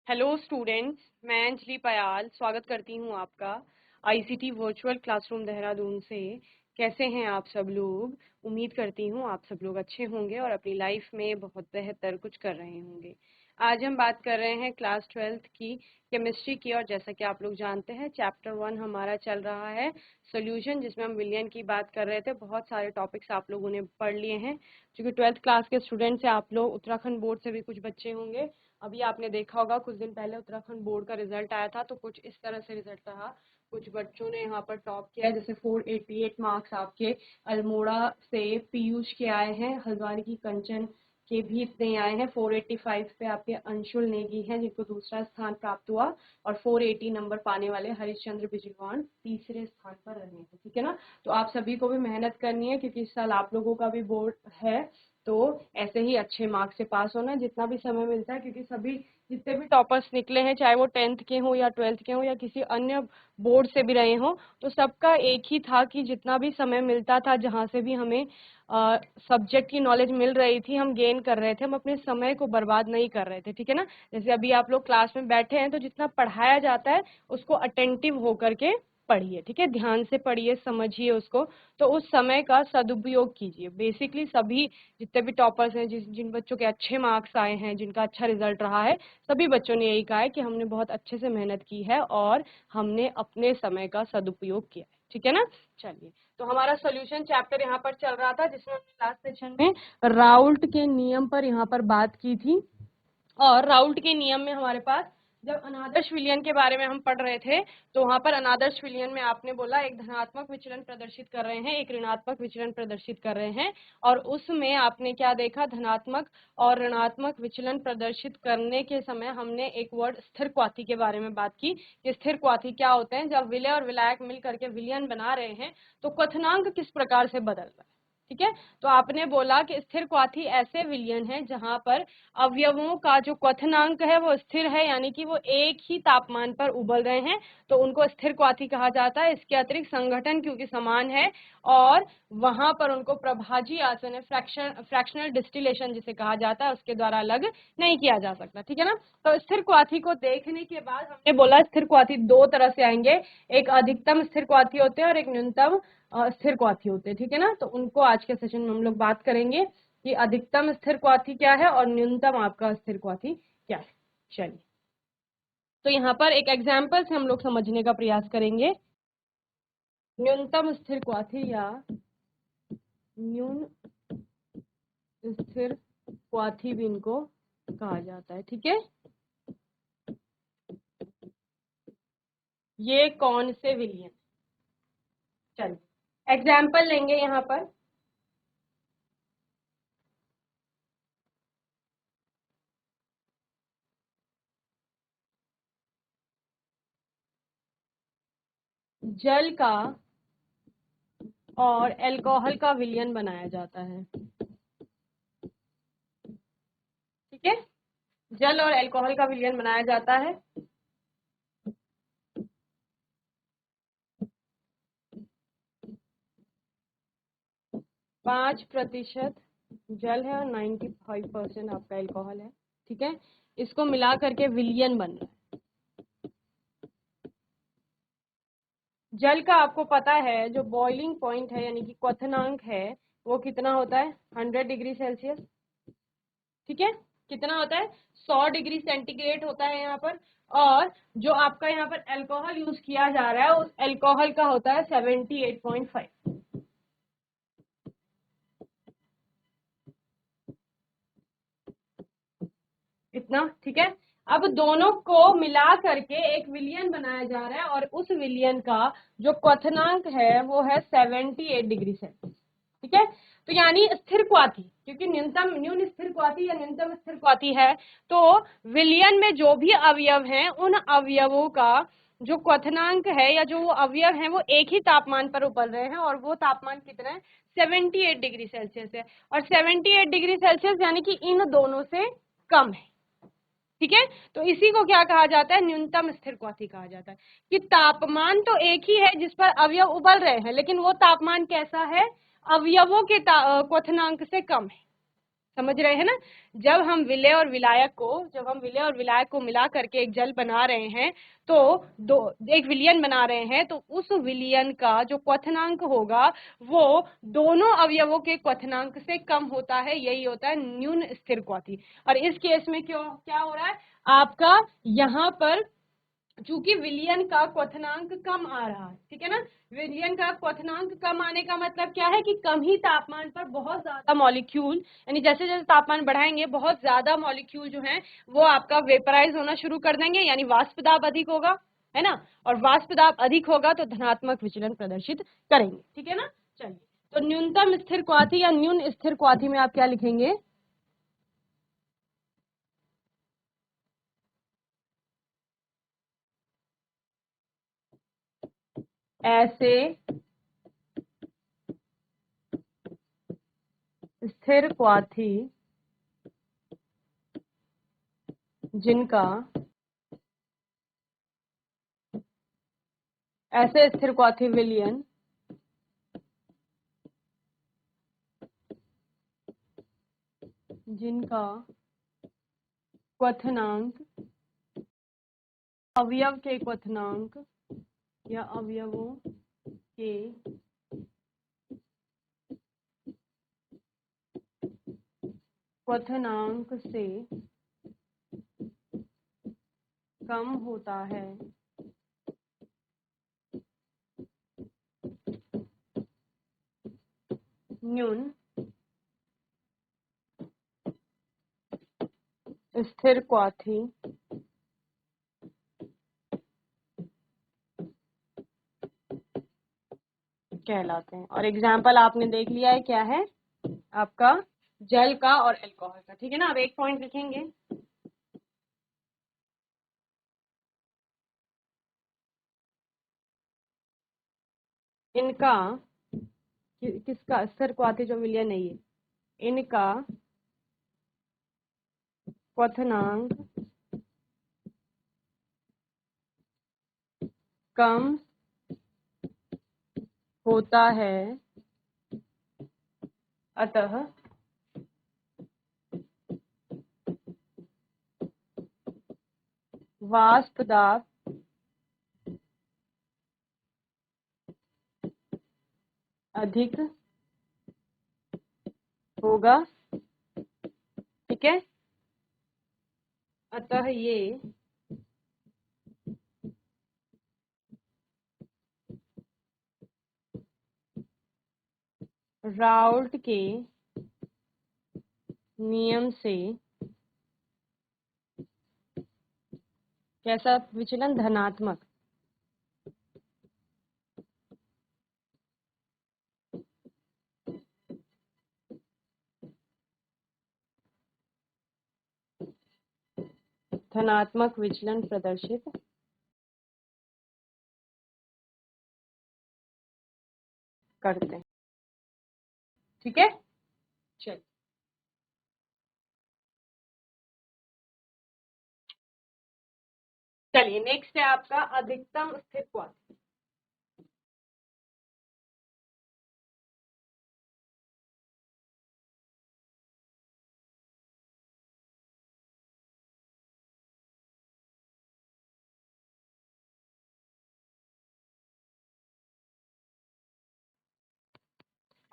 Hello students, मैं अंजलि पयाल स्वागत करती हूँ आपका आईसीटी वर्चुअल क्लासरूम देहरादून से। कैसे हैं आप सब लोग? उम्मीद करती हूँ आप सब लोग अच्छे होंगे और अपनी लाइफ में बहुत बेहतर कुछ कर रहे होंगे। आज हम बात कर रहे हैं क्लास 12th की केमिस्ट्री की, और जैसा कि आप लोग जानते हैं चैप्टर 1 हमारा चल रहा है सोल्यूशन, जिसमें हम विलियन की बात कर रहे थे। बहुत सारे टॉपिक्स आप लोगों ने पढ़ लिए हैं। क्योंकि 12th क्लास के स्टूडेंट्स हैं आप लोग, उत्तराखंड बोर्ड से भी कुछ बच्चे होंगे। अभी आपने देखा होगा कुछ दिन पहले उत्तराखंड बोर्ड का रिजल्ट आया था, तो कुछ इस तरह से रिजल्ट रहा। कुछ बच्चों ने यहाँ पर टॉप किया है, जैसे 488 मार्क्स आपके अल्मोड़ा से पीयूष के आए हैं, हल्द्वानी की कंचन के भी इतने आए हैं। 485 पे आपके अंशुल नेगी हैं जिनको दूसरा स्थान प्राप्त हुआ, और 480 नंबर पाने वाले हरिश्चंद्र बिजलवान तीसरे स्थान पर रहे हैं। ठीक है ना? तो आप सभी को भी मेहनत करनी है, क्योंकि इस साल आप लोगों का भी बोर्ड है, तो ऐसे ही अच्छे मार्क्स से पास होना जितना भी समय मिलता है। क्योंकि सभी जितने भी टॉपर्स निकले हैं, चाहे वो 10th के हों या 12th के हों या किसी अन्य बोर्ड से भी रहे हों, तो सबका एक ही था कि जितना भी समय मिलता था, जहाँ से भी हमें सब्जेक्ट की नॉलेज मिल रही थी, हम गेन कर रहे थे, हम अपने समय को बर्बाद नहीं कर रहे थे। ठीक है ना? जैसे अभी आप लोग क्लास में बैठे हैं, तो जितना पढ़ाया जाता है उसको अटेंटिव होकर के पढ़िए। ठीक है? ध्यान से पढ़िए, समझिए उसको, तो उस समय का सदुपयोग कीजिए। बेसिकली सभी जितने भी टॉपर्स हैं, जिन बच्चों के अच्छे मार्क्स आए हैं, जिनका अच्छा रिजल्ट रहा है, सभी बच्चों ने यही कहा है कि हमने बहुत अच्छे से मेहनत की है और हमने अपने समय का सदुपयोग किया है। ठीक है ना? चलिए, तो हमारा सॉल्यूशन चैप्टर यहाँ पर चल रहा था, जिसमें हमने लास्ट सेशन में राउल्ट के नियम पर यहाँ पर बात की थी। और राउल्ट के नियम में हमारे पास जब अनादर्श विलयन के बारे में हम पढ़ रहे थे, तो वहां पर अनादर्श विलयन में आपने बोला एक धनात्मक विचलन प्रदर्शित कर रहे हैं, एक ऋणात्मक विचलन प्रदर्शित कर रहे हैं, और उसमें आपने क्या देखा? धनात्मक और ऋणात्मक विचलन प्रदर्शित करने के समय हमने एक वर्ड स्थिर क्वाथी के बारे में बात की कि स्थिर क्वाथी क्या होते हैं। जब विलय और विलायक मिल करके विलयन बना रहे हैं, तो क्वथनांक किस प्रकार से बदल रहा है। ठीक है? तो आपने बोला कि स्थिर क्वाथी ऐसे विलयन है जहां पर अवयवों का जो क्वथनांक है वो स्थिर है, यानी कि वो एक ही तापमान पर उबल रहे हैं, तो उनको स्थिर क्वाथी कहा जाता है। इसके अतिरिक्त संगठन क्योंकि समान है, और वहां पर उनको प्रभाजी आसन है, फ्रैक्शनल डिस्टिलेशन जिसे कहा जाता है, उसके द्वारा अलग नहीं किया जा सकता। ठीक है ना? तो स्थिर क्वाथी को देखने के बाद हमने बोला स्थिर क्वाथी दो तरह से आएंगे, एक अधिकतम स्थिर क्वाथी होते हैं और एक न्यूनतम स्थिर क्वाथी होते हैं। ठीक है ना? तो उनको आज के सेशन में हम लोग बात करेंगे कि अधिकतम स्थिर क्वाथी क्या है और न्यूनतम आपका स्थिर क्वाथी क्या है। चलिए, तो यहाँ पर एक एग्जाम्पल से हम लोग समझने का प्रयास करेंगे। न्यूनतम स्थिर क्वाथी या न्यून स्थिर क्वाथी भी इनको कहा जाता है। ठीक है? ये कौन से विलयन? चलिए एग्जाम्पल लेंगे यहाँ पर। जल का और एल्कोहल का विलयन बनाया जाता है। ठीक है? जल और एल्कोहल का विलयन बनाया जाता है। 5% जल है और 95% आपका एल्कोहल है। ठीक है? इसको मिला करके विलयन बन रहा है। जल का आपको पता है जो बॉइलिंग पॉइंट है, यानी कि क्वथनांक है, वो कितना होता है? 100 डिग्री सेल्सियस। ठीक है? कितना होता है? 100 डिग्री सेंटीग्रेड होता है यहाँ पर। और जो आपका यहाँ पर एल्कोहल यूज किया जा रहा है, उस एल्कोहल का होता है 78.5। इतना। ठीक है? अब दोनों को मिला करके एक विलयन बनाया जा रहा है, और उस विलयन का जो क्वथनांक है वो है 78 डिग्री सेल्सियस। ठीक है? तो यानी स्थिर क्वाथी, क्योंकि न्यून स्थिर क्वाथी या न्यूनतम स्थिर क्वाथी है, तो विलयन में जो भी अवयव हैं, उन अवयवों का जो क्वथनांक है या जो वो अवयव हैं, वो एक ही तापमान पर उबल रहे हैं, और वो तापमान कितना है? 78 डिग्री सेल्सियस है। और 78 डिग्री सेल्सियस यानी कि इन दोनों से कम है। ठीक है? तो इसी को क्या कहा जाता है? न्यूनतम स्थिर क्वाथी कहा जाता है। कि तापमान तो एक ही है जिस पर अवयव उबल रहे हैं, लेकिन वो तापमान कैसा है? अवयवों के क्वथनांक से कम है। समझ रहे हैं ना? जब हम विलेय और विलायक को मिला करके एक जल बना रहे हैं, तो एक विलयन बना रहे हैं, तो उस विलयन का जो क्वथनांक होगा वो दोनों अवयवों के क्वथनांक से कम होता है। यही होता है न्यून स्थिर क्वाथी। और इस केस में क्या हो रहा है आपका, यहाँ पर चूंकि विलयन का क्वथनांक कम आ रहा है, ठीक है ना? विलयन का क्वथनांक कम आने का मतलब क्या है कि कम ही तापमान पर बहुत ज्यादा मॉलिक्यूल, यानी जैसे जैसे तापमान बढ़ाएंगे बहुत ज्यादा मॉलिक्यूल जो है वो आपका वेपराइज होना शुरू कर देंगे, यानी वाष्प दाब अधिक होगा, है ना? और वाष्प दाब अधिक होगा तो धनात्मक विचलन प्रदर्शित करेंगे, ठीक है ना? चलिए, तो न्यूनतम स्थिर क्वाथी या न्यून स्थिर क्वाथी में आप क्या लिखेंगे? ऐसे स्थिर क्वाथी जिनका ऐसे स्थिर क्वाथी विलयन जिनका क्वथनांक अवयव के क्वथनांक या अवयवों के क्वथनांक से कम होता है, न्यून स्थिर क्वाथी कहलाते हैं। और एग्जाम्पल आपने देख लिया है, क्या है आपका? जल का और अल्कोहल का, ठीक है ना? अब एक पॉइंट लिखेंगे, इनका किसका स्थिर क्वाथी जो विलयन नहीं है, इनका क्वथनांक कम होता है, अतः वाष्प दाब अधिक होगा, ठीक है? अतः ये राउल्ट के नियम से कैसा विचलन? धनात्मक। धनात्मक विचलन प्रदर्शित करते हैं, ठीक है? चलिए, नेक्स्ट है आपका अधिकतम स्थिर क्वाथी।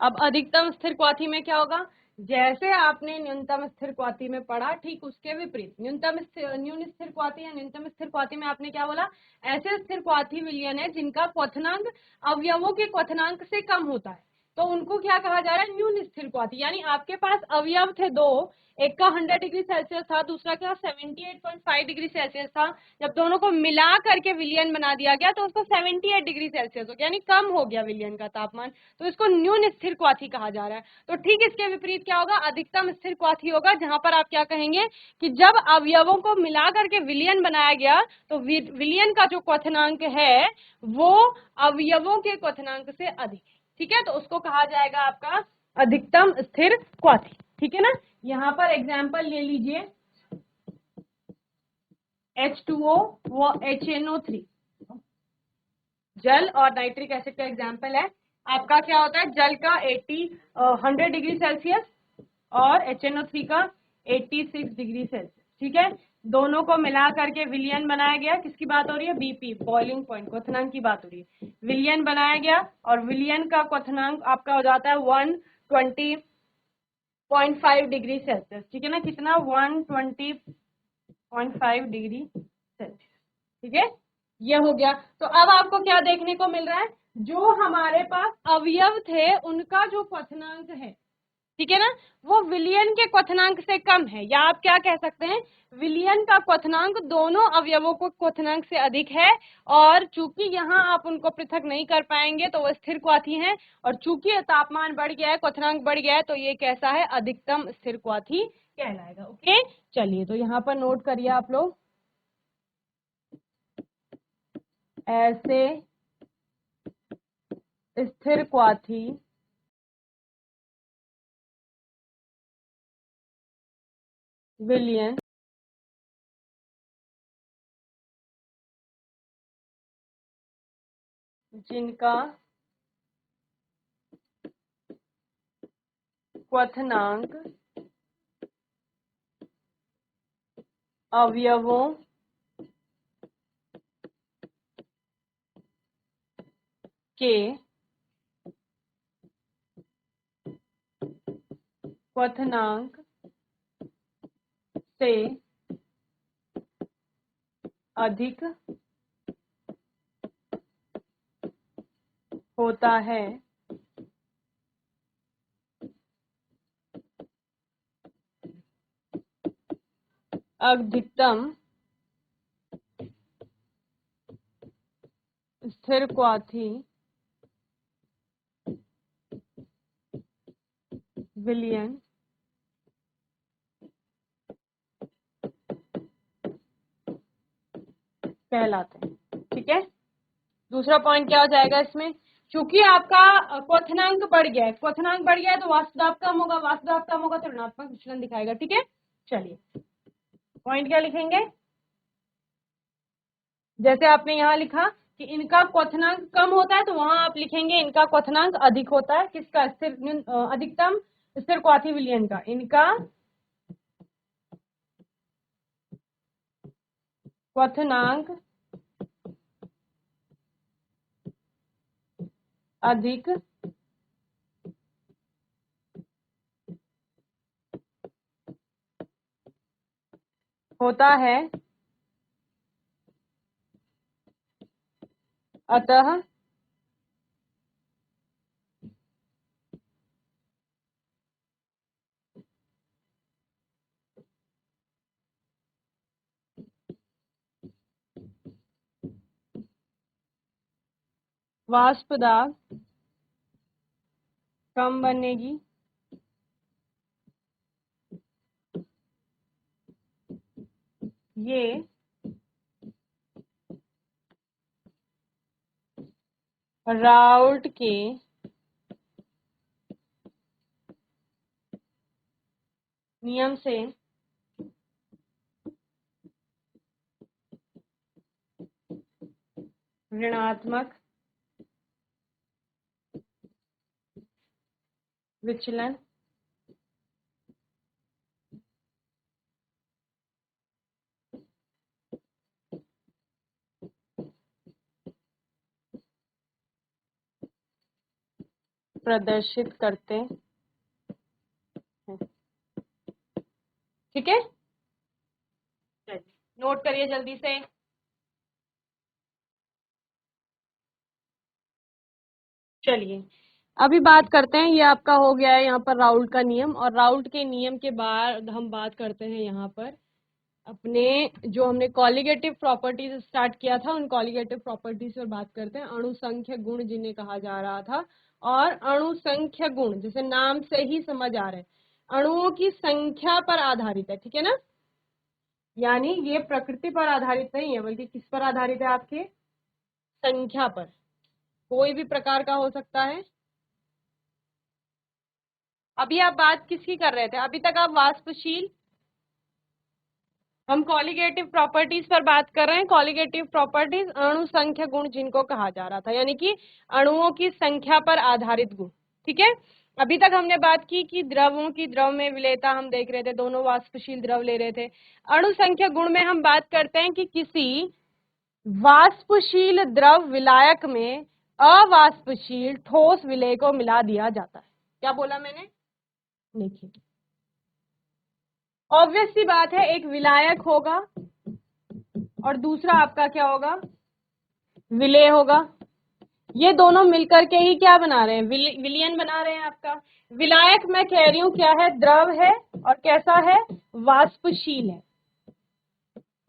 अब अधिकतम स्थिर क्वाथी में क्या होगा? जैसे आपने न्यूनतम स्थिर क्वाथी में पढ़ा, ठीक उसके विपरीत न्यून स्थिर क्वाथी या न्यूनतम स्थिर क्वाथी में आपने क्या बोला? ऐसे स्थिर क्वाथी विलयन है जिनका क्वथनांक अवयवों के क्वथनांक से कम होता है, तो उनको क्या कहा जा रहा है? न्यून स्थिर क्वाथी। यानी आपके पास अवयव थे दो, एक का 100 डिग्री सेल्सियस था, दूसरा का 78.5 डिग्री सेल्सियस था। जब दोनों को मिला करके विलयन बना दिया गया तो उसको 78 डिग्री सेल्सियस हो गया, यानी कम हो गया विलयन का तापमान, तो इसको न्यून स्थिर क्वाथी कहा जा रहा है। तो ठीक इसके विपरीत क्या होगा? अधिकतम स्थिर क्वाथी होगा, जहां पर आप क्या कहेंगे कि जब अवयवों को मिला करके विलयन बनाया गया तो विलयन का जो क्वथनांक है वो अवयवों के क्वथनांक से अधिक है, ठीक है? तो उसको कहा जाएगा आपका अधिकतम स्थिर क्वाथी, ठीक है ना? यहाँ पर एग्जाम्पल ले लीजिए, H2O व HNO3 जल और नाइट्रिक एसिड का एग्जाम्पल है। आपका क्या होता है? जल का 100 डिग्री सेल्सियस और HNO3 का 86 डिग्री सेल्सियस। ठीक है, दोनों को मिला करके विलियन बनाया गया। किसकी बात हो रही है? BP, बॉइलिंग पॉइंट, क्वथनांक की बात हो रही है। विलियन बनाया गया और विलियन का क्वथनांक आपका हो जाता है 120.5 डिग्री सेल्सियस। ठीक है ना, कितना? 120.5 डिग्री सेल्सियस। ठीक है, ये हो गया। तो अब आपको क्या देखने को मिल रहा है? जो हमारे पास अवयव थे उनका जो क्वथनांक है, ठीक है ना, वो विलियन के क्वथनांक से कम है, या आप क्या कह सकते हैं, विलियन का क्वथनांक दोनों अवयवों को क्वथनांक से अधिक है। और चूंकि यहाँ आप उनको पृथक नहीं कर पाएंगे तो वो स्थिर क्वाथी हैं, और चूंकि तापमान बढ़ गया है, क्वथनांक बढ़ गया है, तो ये कैसा है? अधिकतम स्थिर क्वाथी कहलाएगा। ओके, चलिए तो यहाँ पर नोट करिए आप लोग, ऐसे स्थिर क्वाथी विलियन जिनका क्वथनांक अवयवों के क्वथनांक से अधिक होता है, अधिकतम स्थिर क्वाथी विलियन कहलाते हैं। ठीक है, दूसरा पॉइंट क्या हो जाएगा इसमें? चूंकि आपका क्वथनांक बढ़ गया है, क्वथनांक बढ़ गया है तो वाष्पदाब कम होगा, वाष्पदाब कम होगा तो ऋणात्मक विचलन दिखाएगा। ठीक है, चलिए पॉइंट क्या लिखेंगे? जैसे आपने यहाँ लिखा कि इनका क्वथनांक कम होता है, तो वहां आप लिखेंगे इनका क्वथनांक अधिक होता है। किसका? स्थिर अधिकतम स्थिर क्वाथी विलियन का। इनका क्वथनांक अधिक होता है, अतः वाष्प दाब कम बनेगी, ये राउल्ट के नियम से ऋणात्मक विचलन प्रदर्शित करते हैं। ठीक है, नोट करिए जल्दी से। चलिए अभी बात करते हैं, ये आपका हो गया है यहाँ पर राउल्ट का नियम, और राउल्ट के नियम के बाद हम बात करते हैं यहाँ पर अपने जो हमने कॉलिगेटिव प्रॉपर्टीज स्टार्ट किया था, उन कॉलिगेटिव प्रॉपर्टीज पर बात करते हैं। अणु संख्य गुण जिन्हें कहा जा रहा था, और अणु संख्य गुण जैसे नाम से ही समझ आ रहे हैं, अणुओं की संख्या पर आधारित है। ठीक है ना, यानी ये प्रकृति पर आधारित नहीं है, बल्कि किस पर आधारित है? आपके संख्या पर। कोई भी प्रकार का हो सकता है। अभी आप बात किसकी कर रहे थे? अभी तक आप वाष्पशील, हम कॉलिगेटिव प्रॉपर्टीज पर बात कर रहे हैं। कॉलिगेटिव प्रॉपर्टीज अणु संख्या गुण जिनको कहा जा रहा था, यानी कि अणुओं की संख्या पर आधारित गुण। ठीक है, अभी तक हमने बात की कि द्रवों की द्रव में विलेयता हम देख रहे थे, दोनों वाष्पशील द्रव ले रहे थे। अणु संख्या गुण में हम बात करते हैं कि किसी वाष्पशील द्रव विलायक में अवाष्पशील ठोस विलेय को मिला दिया जाता है। क्या बोला मैंने? देखिए, ऑब्वियस सी बात है, एक विलायक होगा और दूसरा आपका क्या होगा? विलेय होगा। ये दोनों मिलकर के ही क्या बना रहे हैं? विलयन बना रहे हैं आपका। विलायक मैं कह रही हूं क्या है? द्रव है और कैसा है? वाष्पशील है।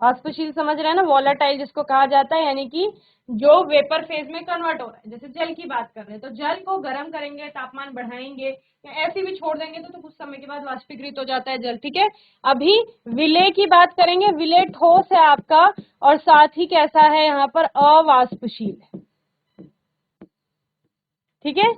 वाष्पशील समझ रहे हैं ना? वॉलेटाइल जिसको कहा जाता है, यानी कि जो वेपर फेज में कन्वर्ट हो रहा है। जैसे जल की बात कर रहे हैं तो जल को गर्म करेंगे, तापमान बढ़ाएंगे या ऐसे भी छोड़ देंगे तो कुछ समय के बाद वाष्पीकृत हो जाता है जल। ठीक है, अभी विलेय की बात करेंगे। विलेय ठोस है आपका और साथ ही कैसा है? यहाँ पर अवाष्पशील है। ठीक है,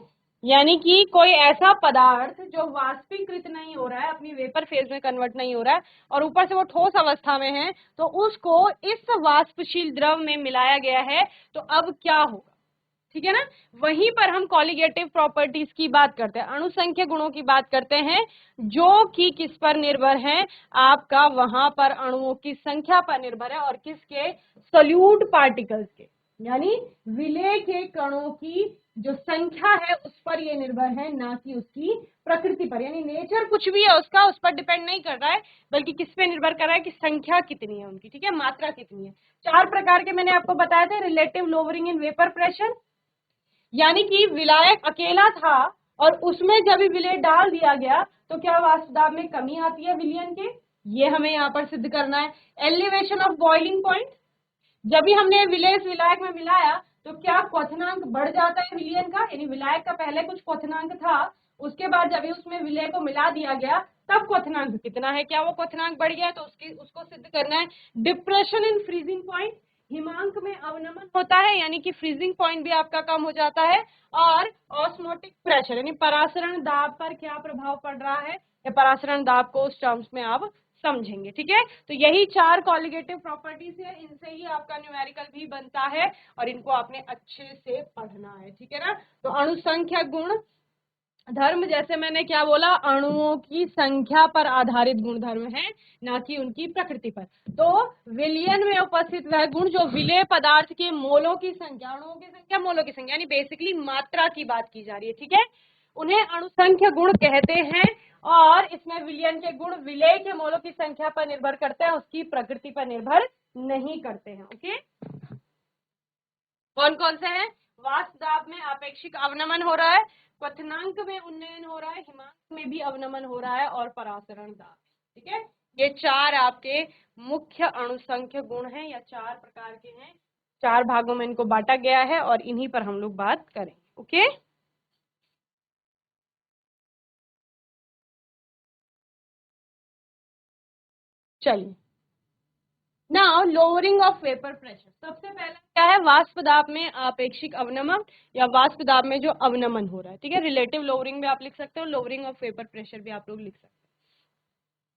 यानी कि कोई ऐसा पदार्थ जो वाष्पीकृत नहीं हो रहा है, अपनी वेपर फेज में कन्वर्ट नहीं हो रहा है और ऊपर से वो ठोस अवस्था में है, तो उसको इस वाष्पशील द्रव में मिलाया गया है, तो अब क्या होगा? ठीक है ना? वहीं पर हम कॉलिगेटिव प्रॉपर्टीज की बात करते हैं, अणु संख्या गुणों की बात करते हैं, जो कि किस पर निर्भर है? आपका वहां पर अणुओं की संख्या पर निर्भर है और किसके? सोल्यूट पार्टिकल्स के, यानी विलेय के कणों की जो संख्या है उस पर ये निर्भर है, ना कि उसकी प्रकृति पर। यानी नेचर कुछ भी है उसका, उस पर डिपेंड नहीं कर रहा है, बल्कि किस पे निर्भर कर रहा है? कि संख्या कितनी है उनकी। ठीक है, मात्रा कितनी है। 4 प्रकार के मैंने आपको बताए थे। Relative lowering in vapour pressure, यानी कि विलायक अकेला था और उसमें जब विलेय डाल दिया गया तो क्या वाष्प दाब में कमी आती है विलयन के? ये हमें यहाँ पर सिद्ध करना है। एलिवेशन ऑफ बॉइलिंग पॉइंट, जब भी हमने विलेय विलायक में मिलाया तो क्या क्वथनांक बढ़ जाता है विलयन का? यानी विलायक का पहले कुछ क्वथनांक था, उसके बाद जब उसमें विलेय को मिला दिया गया तब क्वथनांक कितना है? क्या वो क्वथनांक बढ़ गया? तो उसको सिद्ध करना है। डिप्रेशन इन फ्रीजिंग पॉइंट, हिमांक में अवनमन होता है, यानी कि फ्रीजिंग पॉइंट भी आपका कम हो जाता है। और ऑस्मोटिक प्रेशर, यानी परासरण दाब पर क्या प्रभाव पड़ रहा है? या परासरण दाब को उस टर्म्स में आप समझेंगे। ठीक है, तो यही 4 कॉलिगेटिव प्रॉपर्टीज है, इनसे ही आपका न्यूमेरिकल भी बनता है और इनको आपने अच्छे से पढ़ना है। ठीक है ना? तो अणु संख्या गुण धर्म, जैसे मैंने क्या बोला, अणुओं की संख्या पर आधारित गुण धर्म है, ना कि उनकी प्रकृति पर। तो विलयन में उपस्थित वह गुण जो विलेय पदार्थ के मोलों की संख्या, अणुओं की संख्या, मोलों की संख्या, यानी बेसिकली मात्रा की बात की जा रही है। ठीक है, उन्हें अणुसंख्य गुण कहते हैं और इसमें विलयन के गुण विलेय के मोलों की संख्या पर निर्भर करते हैं, उसकी प्रकृति पर निर्भर नहीं करते हैं। ओके, कौन कौन से हैं? वाष्प दाब में आपेक्षिक अवनमन हो रहा है, क्वथनांक में उन्नयन हो रहा है, हिमांक में भी अवनमन हो रहा है और परासरण दाब। ठीक है, ये 4 आपके मुख्य अणुसंख्य गुण हैं या 4 प्रकार के हैं। 4 भागों में इनको बांटा गया है और इन्हीं पर हम लोग बात करेंगे। ओके, चलिए, now lowering of vapour pressure. सबसे पहला क्या है? वाष्प दाब में आपेक्षिक अवनमन या वाष्प दाब में जो अवनमन हो रहा है। ठीक है, रिलेटिव लोअरिंग भी आप लिख सकते हो, लोअरिंग ऑफ वेपर प्रेशर भी आप लोग लिख सकते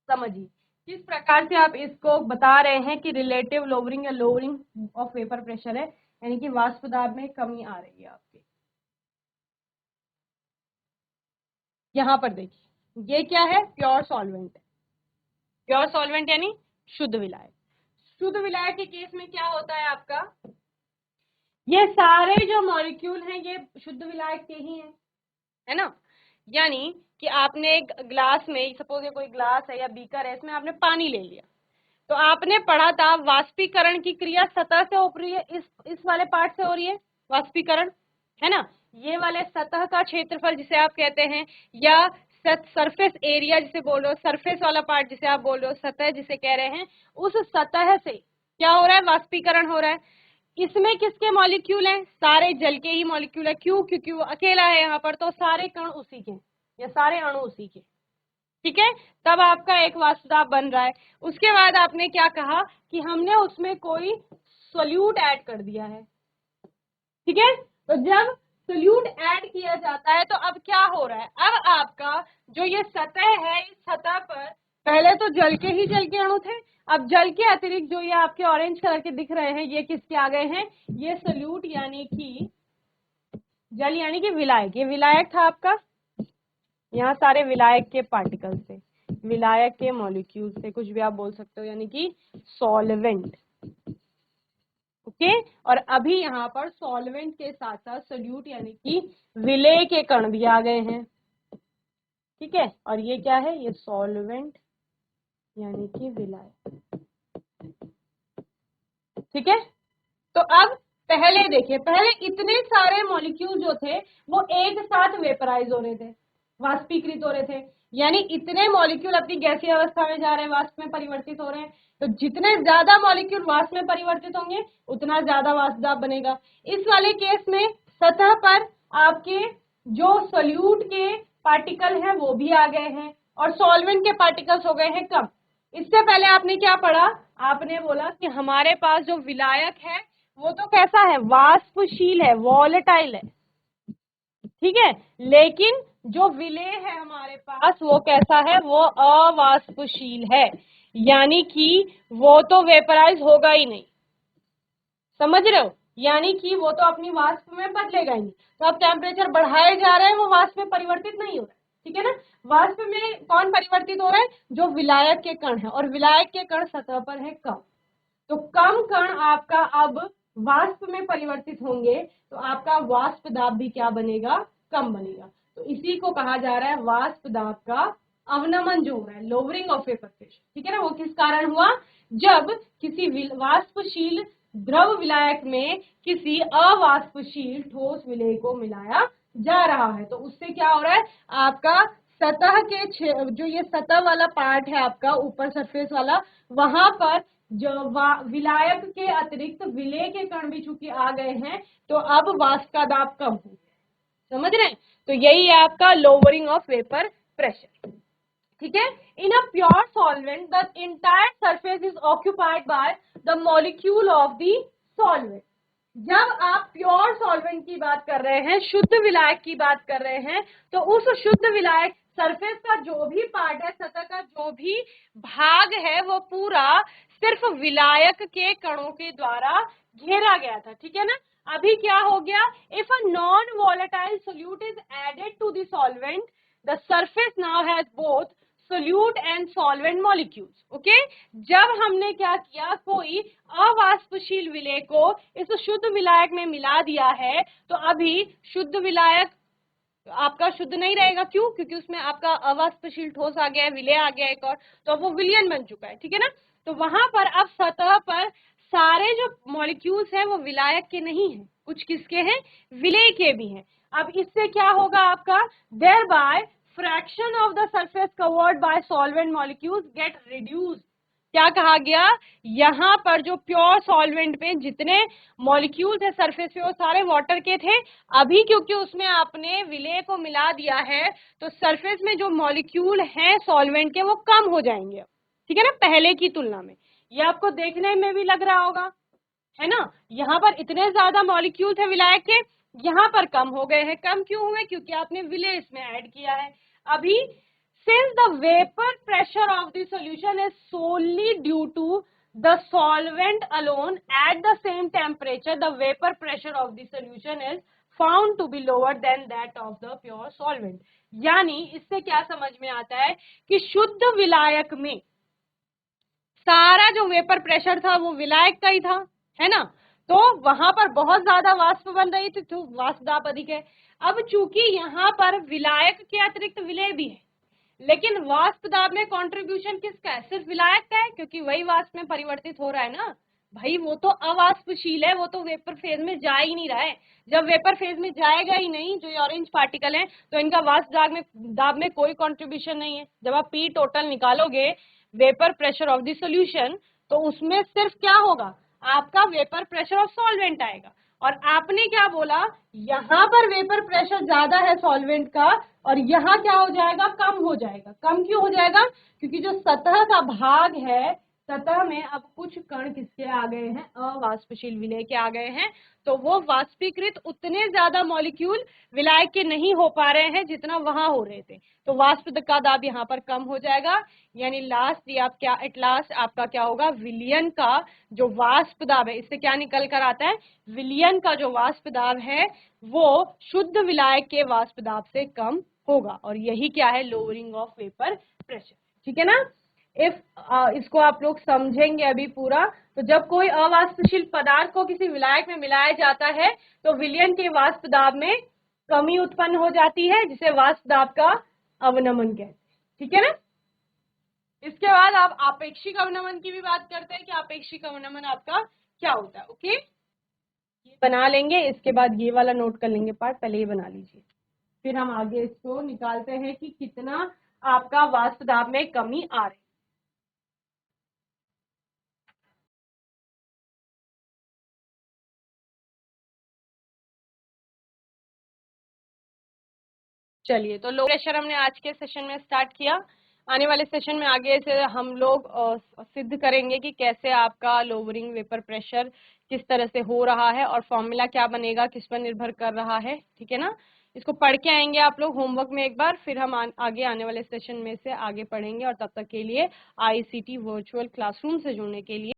हो। समझिए किस प्रकार से आप इसको बता रहे हैं कि रिलेटिव लोअरिंग या लोअरिंग ऑफ वेपर प्रेशर है, यानी कि वाष्प दाब में कमी आ रही है आपके। यहाँ पर देखिए, ये क्या है? प्योर सॉल्वेंट है। प्योर सॉल्वेंट यानी शुद्ध विलायक। शुद्ध विलायक के केस में क्या होता है आपका? ये सारे जो मॉलिक्यूल हैं ये शुद्ध विलायक के ही हैं, है ना? यानी कि आपने एक ग्लास में, सपोज ये कोई ग्लास है या बीकर है, इसमें आपने पानी ले लिया, तो आपने पढ़ा था वाष्पीकरण की क्रिया सतह से हो रही है, इस वाले पार्ट से हो रही है वाष्पीकरण, है ना? ये वाले सतह का क्षेत्रफल जिसे आप कहते हैं, या सरफेस एरिया जिसे बोल रहे हो, सरफेस वाला पार्ट जिसे आप बोल रहे हो, सतह जिसे कह रहे हैं, उस सतह से क्या हो रहा है? वाष्पीकरण हो रहा है। इसमें किसके मॉलिक्यूल हैं? सारे जल के ही मॉलिक्यूल है। क्यों? क्योंकि वो अकेला है यहाँ पर, तो सारे कण उसी के, या सारे अणु उसी के। ठीक है, तब आपका एक वाष्प दाब बन रहा है। उसके बाद आपने क्या कहा कि हमने उसमें कोई सोल्यूट ऐड कर दिया है। ठीक है, तो जब सोल्यूट ऐड किया जाता है तो अब क्या हो रहा है? अब आपका जो ये सतह है, इस सतह पर पहले तो जल के अणु थे, अब जल के अतिरिक्त जो ये आपके ऑरेंज कलर के दिख रहे हैं, ये किसके आ गए हैं? ये सोल्यूट यानी कि जल, यानी कि विलायक। ये विलायक था आपका, यहाँ सारे विलायक के पार्टिकल से, विलायक के मॉलिक्यूल से, कुछ भी आप बोल सकते हो, यानी कि सॉल्वेंट। ओके, और अभी यहाँ पर सॉल्वेंट के साथ साथ सोल्यूट यानी कि विलेय के कण भी आ गए हैं। ठीक है, और ये क्या है, ये सॉल्वेंट यानी कि विलायक। ठीक है, तो अब पहले देखिए, पहले इतने सारे मॉलिक्यूल जो थे वो एक साथ वेपराइज हो रहे थे, वाष्पीकृत हो रहे थे, यानी इतने मॉलिक्यूल अपनी गैसीय अवस्था में जा रहे हैं, वाष्प में परिवर्तित हो रहे हैं। तो जितने ज्यादा मॉलिक्यूल वाष्प में परिवर्तित होंगे उतना ज्यादा वाष्प दाब बनेगा। इस वाले केस में सतह पर आपके जो सोल्यूट के पार्टिकल हैं वो भी आ गए हैं और सॉल्वेंट के पार्टिकल्स हो गए हैं कम। इससे पहले आपने क्या पढ़ा, आपने बोला कि हमारे पास जो विलायक है वो तो कैसा है, वाष्पशील है, वॉलेटाइल है। ठीक है, लेकिन जो विलेय है हमारे पास वो कैसा है, वो अवाष्पशील है, यानी कि वो तो वेपराइज होगा ही नहीं। समझ रहे हो, यानी कि वो तो अपनी वाष्प में बदलेगा ही नहीं। तो अब टेम्परेचर बढ़ाए जा रहे हैं, वो वाष्प में परिवर्तित नहीं हो रहा है। ठीक है ना, वाष्प में कौन परिवर्तित हो रहा है, जो विलायक के कण है, और विलायक के कण सतह पर है कम। तो कम कण आपका अब वाष्प में परिवर्तित होंगे तो आपका वाष्प दाब भी क्या बनेगा, कम बनेगा। तो इसी को कहा जा रहा है वाष्प दाब का अवनमन जो हो रहा है, लोअरिंग ऑफ वेपर प्रेशर। ठीक है ना, वो किस कारण हुआ, जब किसी वाष्पशील द्रव विलायक में किसी अवाष्पशील ठोस विलेय को मिलाया जा रहा है। तो उससे क्या हो रहा है, आपका सतह के जो ये सतह वाला पार्ट है आपका ऊपर सरफेस वाला, वहां पर जो विलायक के अतिरिक्त विलेय के कण भी चूंकि आ गए हैं तो अब वाष्प का दाब कम हो गया। समझ रहे हैं, तो यही है आपका लोअरिंग ऑफ वेपर प्रेशर। ठीक है, in a pure solvent the entire surface is occupied by the molecule of the solvent. जब आप प्योर सॉल्वेंट की बात कर रहे हैं, शुद्ध विलायक की बात कर रहे हैं, तो उस शुद्ध विलायक सरफेस का जो भी पार्ट है, सतह का जो भी भाग है, वो पूरा सिर्फ विलायक के कणों के द्वारा घेरा गया था। ठीक है ना, अभी क्या हो गया, if a non volatile solute is added to the solvent, the surface now has both solute and solvent molecules. Okay, जब हमने क्या किया, कोई अवाष्पशील विलेय को इस शुद्ध विलायक में मिला दिया है, तो अभी शुद्ध विलायक आपका शुद्ध नहीं रहेगा। क्यों, क्योंकि उसमें आपका अवाष्पशील ठोस आ गया है, विलेय आ गया एक और, तो अब वो विलयन बन चुका है। ठीक है ना, तो वहां पर अब सतह पर सारे जो मॉलिक्यूल्स हैं वो विलायक के नहीं है, कुछ किसके हैं, विलेय के भी हैं। अब इससे क्या होगा आपका, thereby fraction of the surface covered by solvent molecules get reduced. क्या कहा गया, यहाँ पर जो प्योर सॉल्वेंट में जितने मॉलिक्यूल्स है सरफेस पे वो सारे वाटर के थे। अभी क्योंकि उसमें आपने विलेय को मिला दिया है तो सरफेस में जो मॉलिक्यूल हैं सॉल्वेंट के वो कम हो जाएंगे। ठीक है ना, पहले की तुलना में। ये आपको देखने में भी लग रहा होगा, है ना, यहाँ पर इतने ज्यादा मॉलिक्यूल थे विलायक के, यहाँ पर कम हो गए हैं। कम क्यों हुए, क्योंकि आपने विलेय इसमें ऐड किया है। अभी since the vapor pressure of the solution is solely due to the solvent alone at the same temperature, the vapor pressure of the solution is found to be lower than that of the pure solvent। यानी इससे क्या समझ में आता है कि शुद्ध विलायक में सारा जो वेपर प्रेशर था वो विलायक का ही था, है ना, तो वहां पर बहुत ज्यादा वाष्प बन रही थी, तो वाष्प दाब अधिक है। अब चूंकि यहाँ पर विलायक के अतिरिक्त विलेय भी है, लेकिन वाष्प दाब में कंट्रीब्यूशन किसका है, सिर्फ विलायक का है, क्योंकि वही वाष्प में परिवर्तित हो रहा है ना भाई, वो तो अवाष्पशील है, वो तो वेपर फेज में जा ही नहीं रहा है। जब वेपर फेज में जाएगा ही नहीं, जो ऑरेंज पार्टिकल है, तो इनका वाष्प दाब में कोई कंट्रीब्यूशन नहीं है। जब आप पी टोटल निकालोगे vapour pressure of the solution, तो उसमें सिर्फ क्या होगा, आपका वेपर प्रेशर ऑफ सॉल्वेंट आएगा। और आपने क्या बोला, यहाँ पर वेपर प्रेशर ज्यादा है सॉल्वेंट का और यहाँ क्या हो जाएगा, कम हो जाएगा। कम क्यों हो जाएगा, क्योंकि जो सतह का भाग है, सतह में अब कुछ कण किसके आ गए हैं, अवाष्पशील विलेय के आ गए हैं, तो वो वाष्पीकृत उतने ज्यादा मॉलिक्यूल विलायक के नहीं हो पा रहे हैं जितना वहां हो रहे थे, तो वाष्प का दाब यहाँ पर कम हो जाएगा। यानी लास्ट आप क्या, एट लास्ट आपका क्या होगा, विलयन का जो वाष्प दाब है, इससे क्या निकल कर आता है, विलयन का जो वाष्प दाब है वो शुद्ध विलायक के वाष्प दाब से कम होगा, और यही क्या है, लोअरिंग ऑफ वेपर प्रेशर। ठीक है ना। इफ इसको आप लोग समझेंगे अभी पूरा, तो जब कोई अवाष्पशील पदार्थ को किसी विलायक में मिलाया जाता है तो विलयन के वाष्प दाब में कमी उत्पन्न हो जाती है, जिसे वाष्प दाब का अवनमन कहते हैं। ठीक है ना। इसके बाद आप आपेक्षिक अवनमन की भी बात करते हैं कि आपेक्षिक अवनमन आपका क्या होता है। ओके, ये बना लेंगे, इसके बाद ये वाला नोट कर लेंगे पार्ट, पहले ये बना लीजिए, फिर हम आगे इसको निकालते हैं कि कितना आपका वाष्प दाब में कमी आ रही। चलिए, तो लो प्रेशर हमने आज के सेशन में स्टार्ट किया। आने वाले सेशन में आगे से हम लोग सिद्ध करेंगे कि कैसे आपका लोअरिंग वेपर प्रेशर किस तरह से हो रहा है और फॉर्मूला क्या बनेगा, किस पर निर्भर कर रहा है। ठीक है ना। इसको पढ़ के आएंगे आप लोग होमवर्क में एक बार, फिर हम आगे आने वाले सेशन में से आगे पढ़ेंगे। और तब तक के लिए ICT वर्चुअल क्लासरूम से जुड़ने के लिए